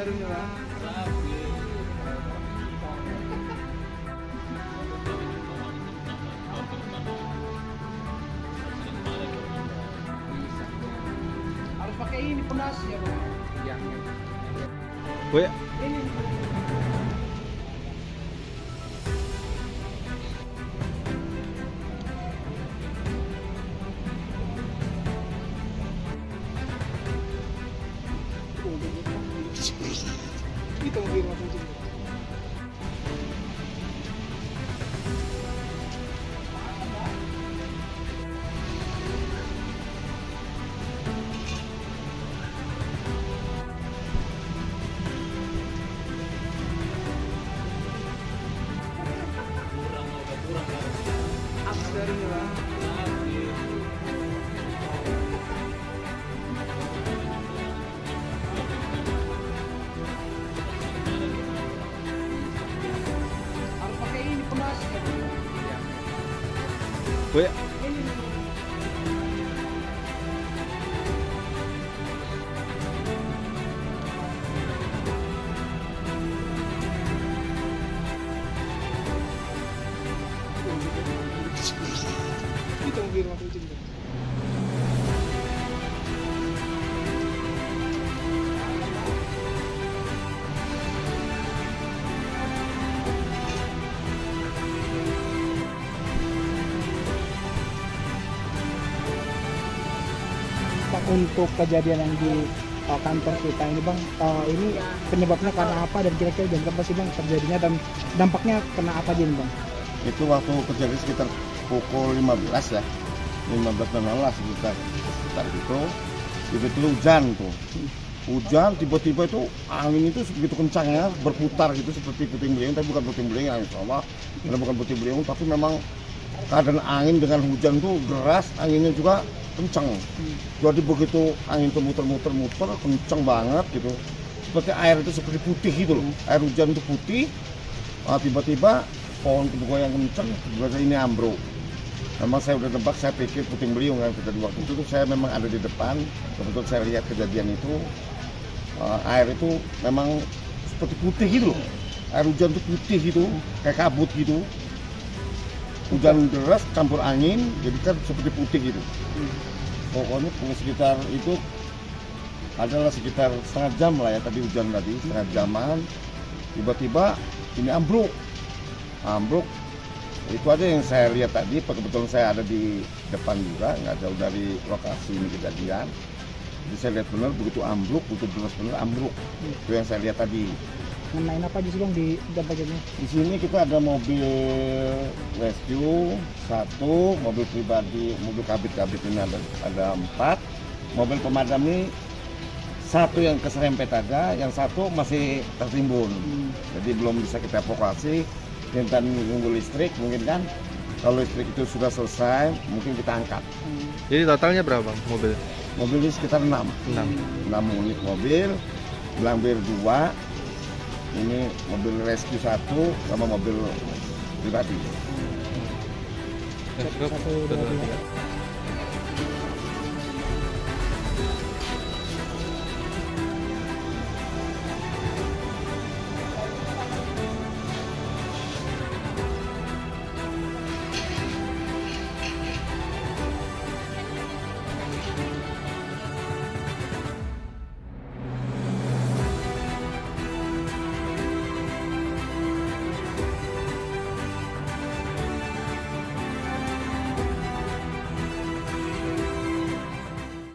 Harus pakai ini pondasi ya, Bang. Iya. Oh ya. Ini. Kita mau bikin macam itu. Abis dari ini, Bang. Harus pakai ini pondasi ya, Bang. Iya. Oh ya. Ini. Kita mau bikin macam itu. Untuk kejadian yang di kantor kita ini, Bang, ini penyebabnya karena apa dan kira-kira jam berapa sih, Bang, terjadinya dan dampaknya kena apa aja nih, Bang? Itu waktu kejadian sekitar pukul 15 ya, 15.00 lah sekitar itu. Tiba-tiba hujan tuh, hujan tiba-tiba itu angin itu begitu kencangnya berputar gitu seperti puting beliung, tapi bukan puting beliung yang sama, karena bukan puting beliung, tapi memang keadaan angin dengan hujan tuh deras, anginnya juga kencang. Jadi begitu angin itu muter-muter kencang banget gitu, seperti air itu seperti putih gitu loh, air hujan itu putih. Tiba-tiba pohon bergoyang kencang, tiba-tiba ini ambruk. Memang saya udah nebak, saya pikir puting beliung kan. Di waktu itu tuh saya memang ada di depan, kebetulan saya lihat kejadian itu. Air itu memang seperti putih gitu loh, air hujan itu putih gitu, kayak kabut gitu. Hujan deras campur angin, jadi kan seperti putih gitu. Pokoknya sekitar itu adalah sekitar setengah jam lah ya, tadi hujan tadi setengah jaman. Tiba-tiba ini ambruk. Itu aja yang saya lihat tadi. Kebetulan saya ada di depan juga, nggak jauh dari lokasi ini kejadian. Jadi saya lihat benar begitu ambruk, benar ambruk. Itu yang saya lihat tadi. Mengenai apa aja sih, Bang, di bagiannya? Di sini kita ada mobil rescue 1, mobil pribadi, mobil kabit ini ada 4, mobil pemadam ini 1 yang keserempet aja, yang 1 masih tertimbun. Jadi belum bisa kita evakuasi. Kita nunggu listrik mungkin kan. Kalau listrik itu sudah selesai, mungkin kita angkat. Jadi totalnya berapa, Bang, mobil? Mobil ini sekitar 6 unit mobil, Blambir 2. Ini mobil rescue 1 sama mobil pribadi. 1, 2, 3.